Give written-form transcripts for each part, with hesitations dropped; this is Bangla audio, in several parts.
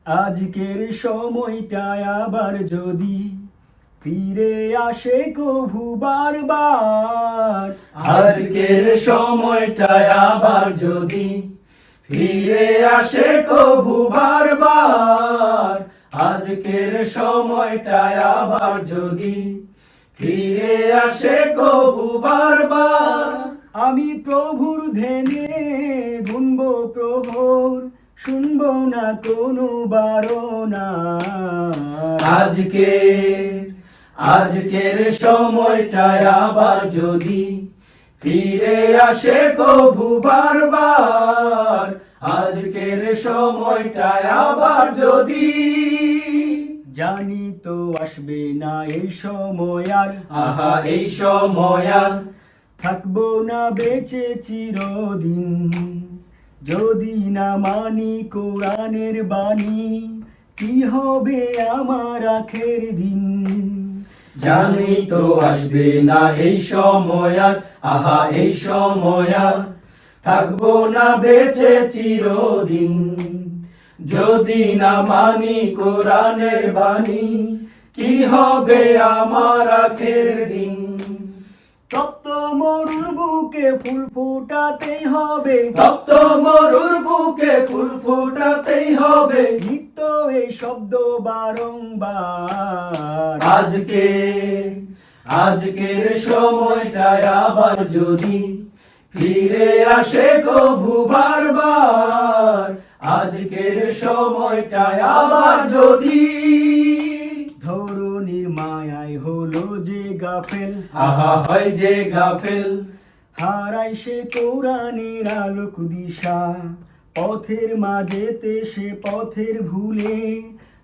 আজকের সময়টায় আবার যদি ফিরে আসে কভু বারবার, আজকের সময়টায় আবার যদি ফিরে আসে কভু বারবার, আজকের সময়টায় আবার যদি ফিরে আসে কভু বারবার, আমি প্রভুর ধ্যানে গুনব প্রহর, শুনব না কোনো বারণা। আজকের সময়টায় আবার যদি ফিরে আসে কভু বারবার, আজকের সময়টায় আবার যদি, জানি তো আসবে না এই সময় আর, আহা এই সময় আর থাকবো না বেঁচে চিরদিন, যদি না মানি কোরআনের বাণী, কি হবে আমার আখের দিন। জানি তো আসবে না এই সময় আর, আহা এই সময় আর থাকবো না বেঁচে চিরদিন, যদি না মানি কোরআনের বাণী, কি হবে আমার আখের দিন। তপ্ত মরুর বুকে ফুল ফোটাতেই হবে, তপ্ত মরুর বুকে ফুল ফোটাতেই হবে, নিত্য এই শব্দ বারংবার। আজকের সময়টায় আবার যদি ফিরে আসে কভু বারবার, আজকের সময়টায় আবার যদি, ধরণীর মায়ায় হলো যে গাফেল, আহা হয় যে গাফেল, হারাই সে কোরআনের আলোক দিশা, পথের মাঝেতে সে পথের ভুলে,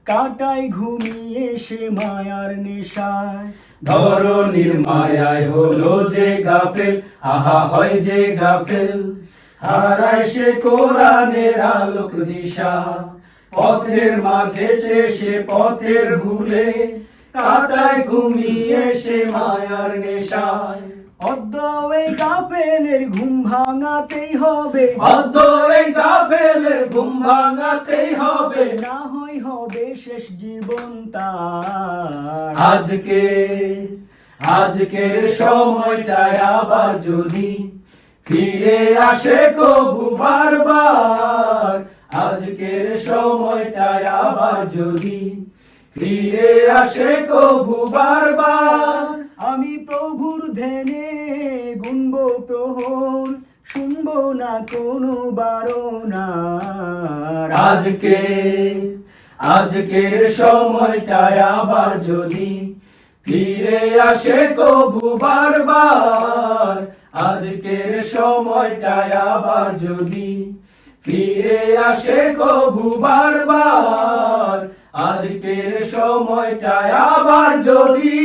কাটায় ঘুমিয়ে সে মায়ার নেশায়। ধরণীর মায়ায় হলো যে গাফেল, আহা হয় যে গাফেল, হারায় সে কোরআনের আলোক দিশা, পথের মাঝে সে পথের ভুলে, কাটায় ঘুমিয়ে সে মায়ার নেশায়। অদ্বৈ গাফেলের ঘুম ভাঙাতেই হবে, অদ্বৈ গাফেলের ঘুম ভাঙাতেই হবে, না হয় হবে শেষ জীবন তার। আজকের সময়টায় আবার যদি ফিরে আসে কভু বারবার, আজকের সময়টায় আবার যদি ফিরে আসে কভু বারবার, আমি প্রভুর ধ্যানে গুনব প্রহর, শুনবো না কোনো বারণা। আজকের সময়টায় আবার যদি ফিরে আসে কভু বারবার, আজকের সময়টায় আবার যদি ফিরে আসে কভু বারবার, আজকের সময়টায় আবার যদি।